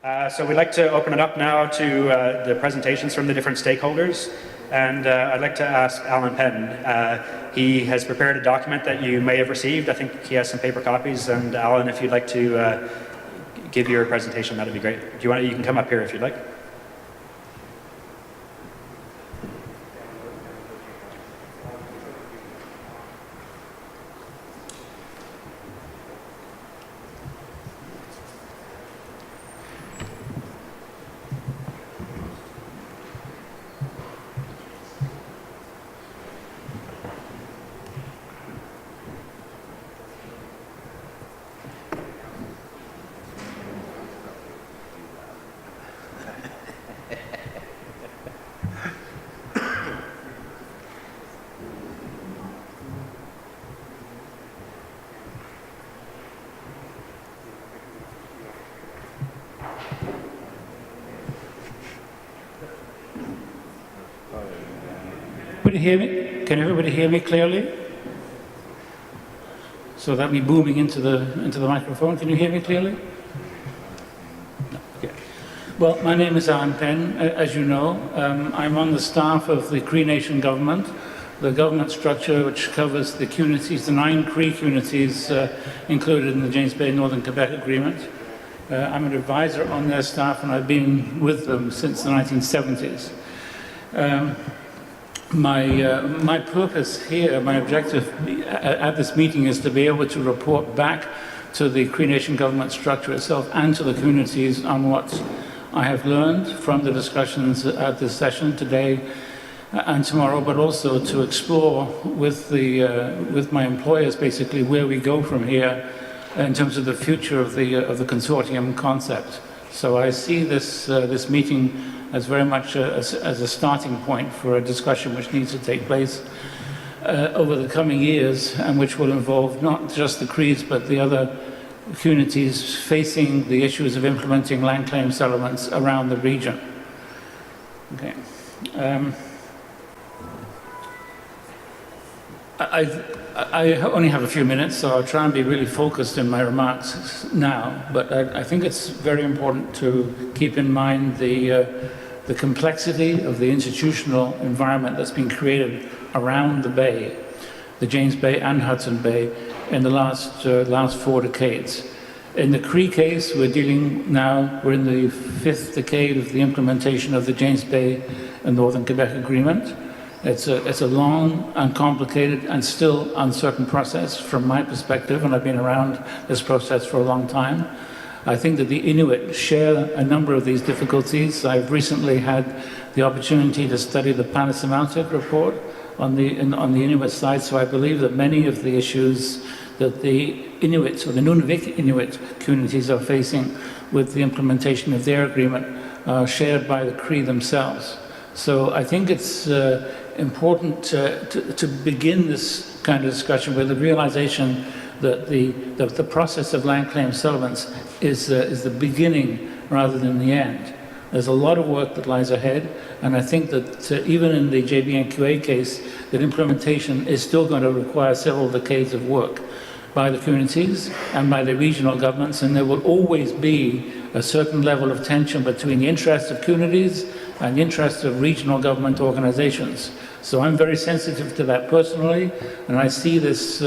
So we'd like to open it up now to the presentations from the different stakeholders. And I'd like to ask Alan Penn. He has prepared a document that you may have received. I think he has some paper copies. And Alan, if you'd like to give your presentation, that'd be great. Do you want to, you can come up here if you'd like. Hear me? Can everybody hear me clearly? So that'll be booming into the microphone. Can you hear me clearly? No. Okay. Well, my name is Alan Penn. As you know, I'm on the staff of the Cree Nation government, the government structure which covers the communities, the 9 Cree communities included in the James Bay Northern Quebec Agreement. I'm an advisor on their staff, and I've been with them since the 1970s. My purpose here, my objective at this meeting is to be able to report back to the Cree Nation government structure itself and to the communities on what I have learned from the discussions at this session today and tomorrow, but also to explore with my employers basically where we go from here in terms of the future of the consortium concept. So I see this meeting as very much as a starting point for a discussion which needs to take place over the coming years, and which will involve not just the Crees but the other communities facing the issues of implementing land claim settlements around the region. Okay. I only have a few minutes, so I'll try and be really focused in my remarks now, but I think it's very important to keep in mind the complexity of the institutional environment that's been created around the Bay, the James Bay and Hudson Bay, in the last 4 decades. In the Cree case, we're in the 5th decade of the implementation of the James Bay and Northern Quebec Agreement. It's a long and complicated and still uncertain process from my perspective, and I've been around this process for a long time. I think that the Inuit share a number of these difficulties. I've recently had the opportunity to study the Panasemountic report on the Inuit side, so I believe that many of the issues that the Inuit or the Nunavik Inuit communities are facing with the implementation of their agreement are shared by the Cree themselves. So I think it's important to begin this kind of discussion with the realization that the process of land claim settlements is the beginning rather than the end. There's a lot of work that lies ahead, and I think that even in the JBNQA case, that implementation is still going to require several decades of work by the communities and by the regional governments, and there will always be a certain level of tension between the interests of communities and the interests of regional government organizations. So I'm very sensitive to that personally, and I see this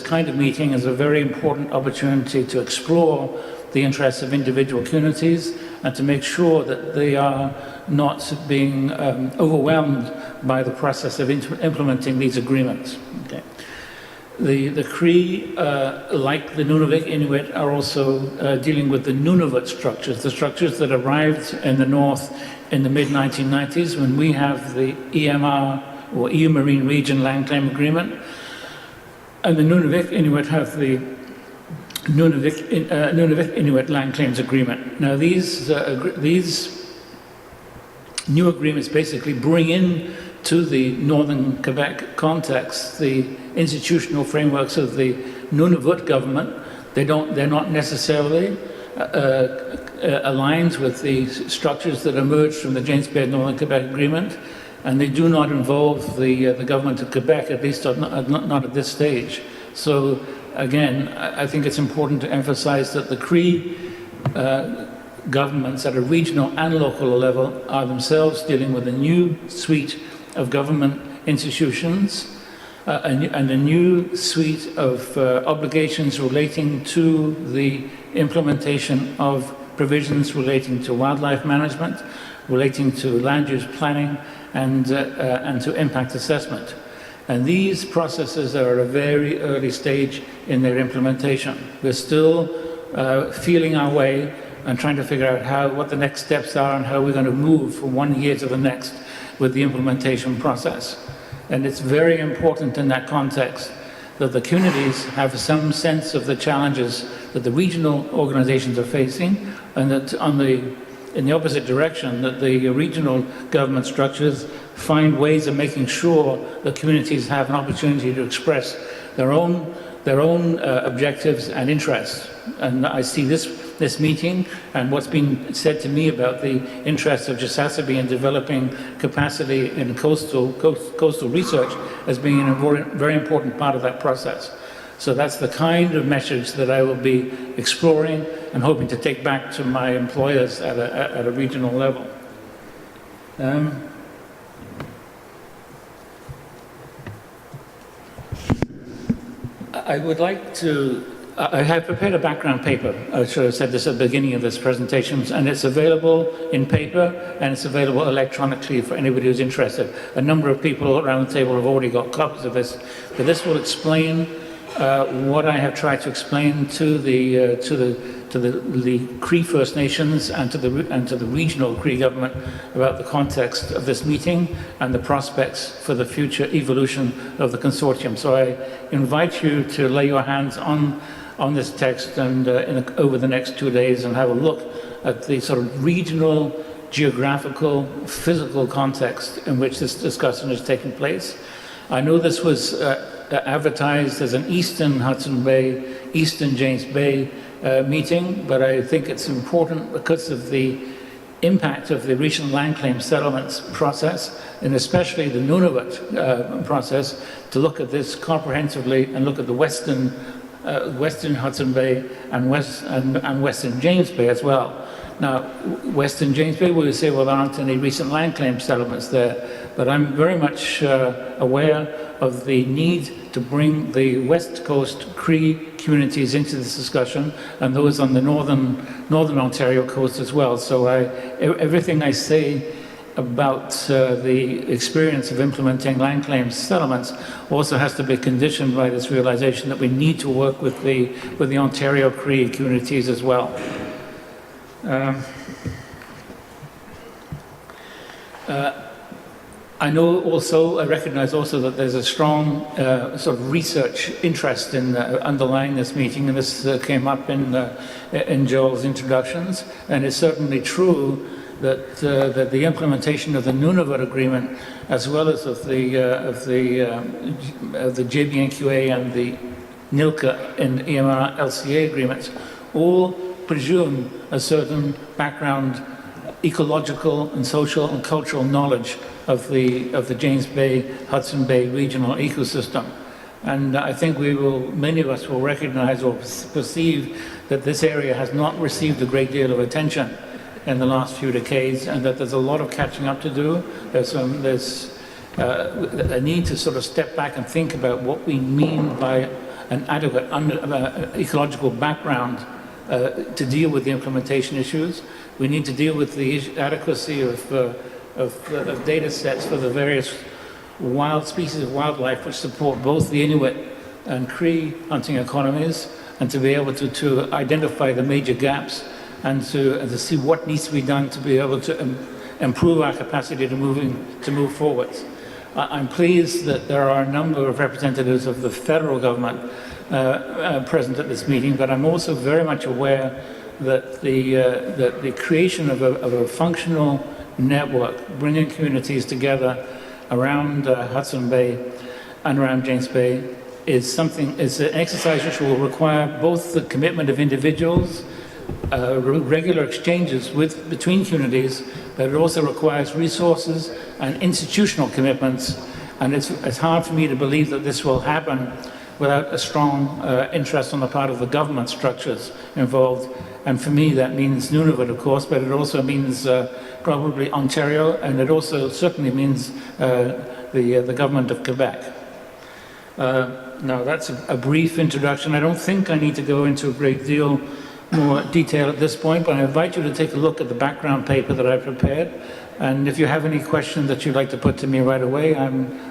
kind of meeting as a very important opportunity to explore the interests of individual communities and to make sure that they are not being overwhelmed by the process of implementing these agreements. Okay. The Cree, like the Nunavik Inuit, are also dealing with the Nunavut structures, the structures that arrived in the north in the mid-1990s when we have the EMR, or EU Marine Region Land Claim Agreement, and the Nunavik Inuit have the Nunavik Inuit Land Claims Agreement. Now these new agreements basically bring in to the Northern Quebec context the institutional frameworks of the Nunavut government. They're not necessarily aligned with the structures that emerged from the James Bay Northern Quebec Agreement, and they do not involve the government of Quebec, at least not at this stage. So again, I think it's important to emphasize that the Cree governments at a regional and local level are themselves dealing with a new suite of government institutions and a new suite of obligations relating to the implementation of provisions relating to wildlife management, relating to land use planning, and to impact assessment. And these processes are at a very early stage in their implementation. We're still feeling our way and trying to figure out what the next steps are and how we're going to move from one year to the next with the implementation process. And it's very important in that context that the communities have some sense of the challenges that the regional organizations are facing, and that in the opposite direction, that the regional government structures find ways of making sure that communities have an opportunity to express their own objectives and interests. And I see this meeting and what's been said to me about the interest of Gisasabi in developing capacity in coastal research as being a very important part of that process. So that's the kind of message that I will be exploring and hoping to take back to my employers at a regional level. I would like to, I have prepared a background paper. I should have said this at the beginning of this presentation, and it's available in paper and it's available electronically for anybody who's interested. A number of people around the table have already got copies of this, but this will explain what I have tried to explain to the Cree First Nations and to the regional Cree government about the context of this meeting and the prospects for the future evolution of the consortium. So I invite you to lay your hands on this text and over the next 2 days and have a look at the sort of regional, geographical, physical context in which this discussion is taking place. I know this was advertised as an Eastern Hudson Bay, Eastern James Bay meeting, but I think it's important because of the impact of the recent land claim settlements process, and especially the Nunavut process, to look at this comprehensively and look at the Western Hudson Bay and Western James Bay as well. Now, Western James Bay, we would say, well, there aren't any recent land claim settlements there, but I'm very much aware of the need to bring the West Coast Cree communities into this discussion, and those on the northern Ontario coast as well. So everything I say about the experience of implementing land claim settlements also has to be conditioned by this realization that we need to work with the Ontario Cree communities as well. I recognize also that there's a strong sort of research interest in underlying this meeting, and this came up in Joel's introductions, and it's certainly true that the implementation of the Nunavut Agreement, as well as of the JBNQA and the NILCA and EMR LCA agreements, all presume a certain background ecological and social and cultural knowledge of the James Bay, Hudson Bay regional ecosystem. And I think many of us will recognize or perceive that this area has not received a great deal of attention in the last few decades, and that there's a lot of catching up to do. There's a need to sort of step back and think about what we mean by an adequate ecological background to deal with the implementation issues. We need to deal with the adequacy of data sets for the various wild species of wildlife which support both the Inuit and Cree hunting economies, and to be able to identify the major gaps and to see what needs to be done to be able to improve our capacity to move forwards. I'm pleased that there are a number of representatives of the federal government present at this meeting, but I'm also very much aware that the creation of a functional network, bringing communities together around Hudson Bay and around James Bay, is an exercise which will require both the commitment of individuals, regular exchanges between communities, but it also requires resources and institutional commitments. And it's hard for me to believe that this will happen without a strong interest on the part of the government structures involved And for me, that means Nunavut, of course, but it also means probably Ontario, and it also certainly means the government of Quebec. Now, that's a brief introduction. I don't think I need to go into a great deal more detail at this point, but I invite you to take a look at the background paper that I prepared. And if you have any questions that you'd like to put to me right away,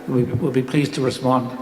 we'll be pleased to respond.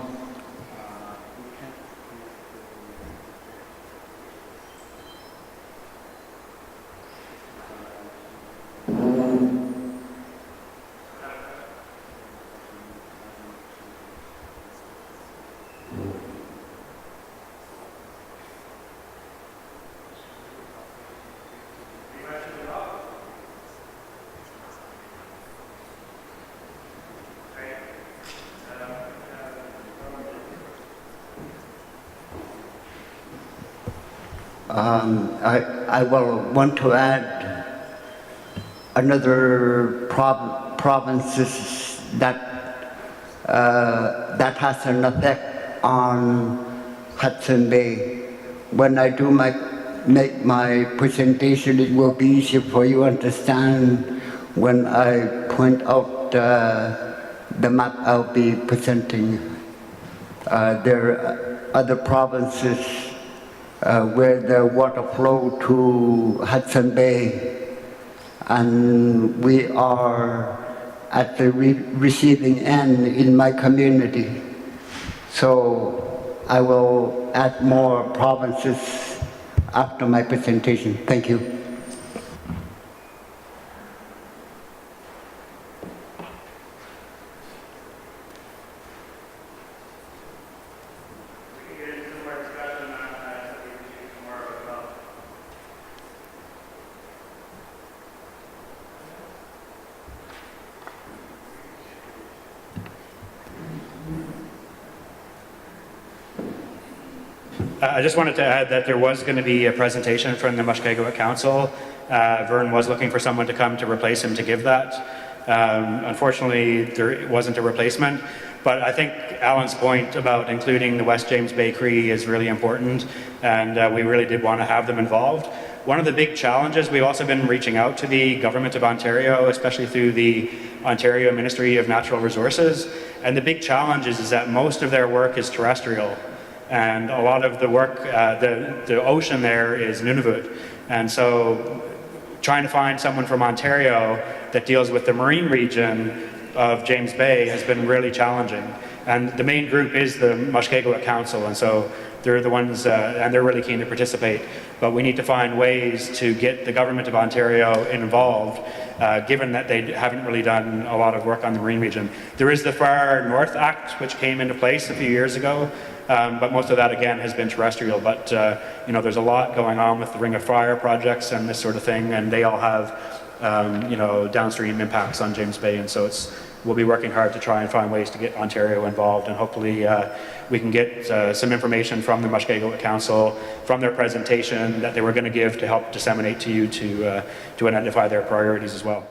I will want to add another provinces that has an effect on Hudson Bay. When I do make my presentation, it will be easier for you to understand when I point out the map I'll be presenting. There are other provinces where the water flow to Hudson Bay, and we are at the receiving end in my community. So I will add more provinces after my presentation. Thank you. I just wanted to add that there was going to be a presentation from the Mushkegowuk Council. Vern was looking for someone to come to replace him to give that. Unfortunately, there wasn't a replacement, but I think Alan's point about including the West James Bay Cree is really important, and we really did want to have them involved. One of the big challenges, we've also been reaching out to the Government of Ontario, especially through the Ontario Ministry of Natural Resources, and the big challenge is that most of their work is terrestrial. And a lot of the work, the ocean there is Nunavut. And so trying to find someone from Ontario that deals with the marine region of James Bay has been really challenging. And the main group is the Mushkegowuk Council, and so they're the ones, and they're really keen to participate. But we need to find ways to get the Government of Ontario involved, given that they haven't really done a lot of work on the marine region. There is the Far North Act, which came into place a few years ago, but most of that, again, has been terrestrial. But you know, there's a lot going on with the Ring of Fire projects and this sort of thing, and they all have you know, downstream impacts on James Bay, and so we'll be working hard to try and find ways to get Ontario involved, and hopefully we can get some information from the Mushkegowuk Council, from their presentation that they were going to give, to help disseminate to you to identify their priorities as well.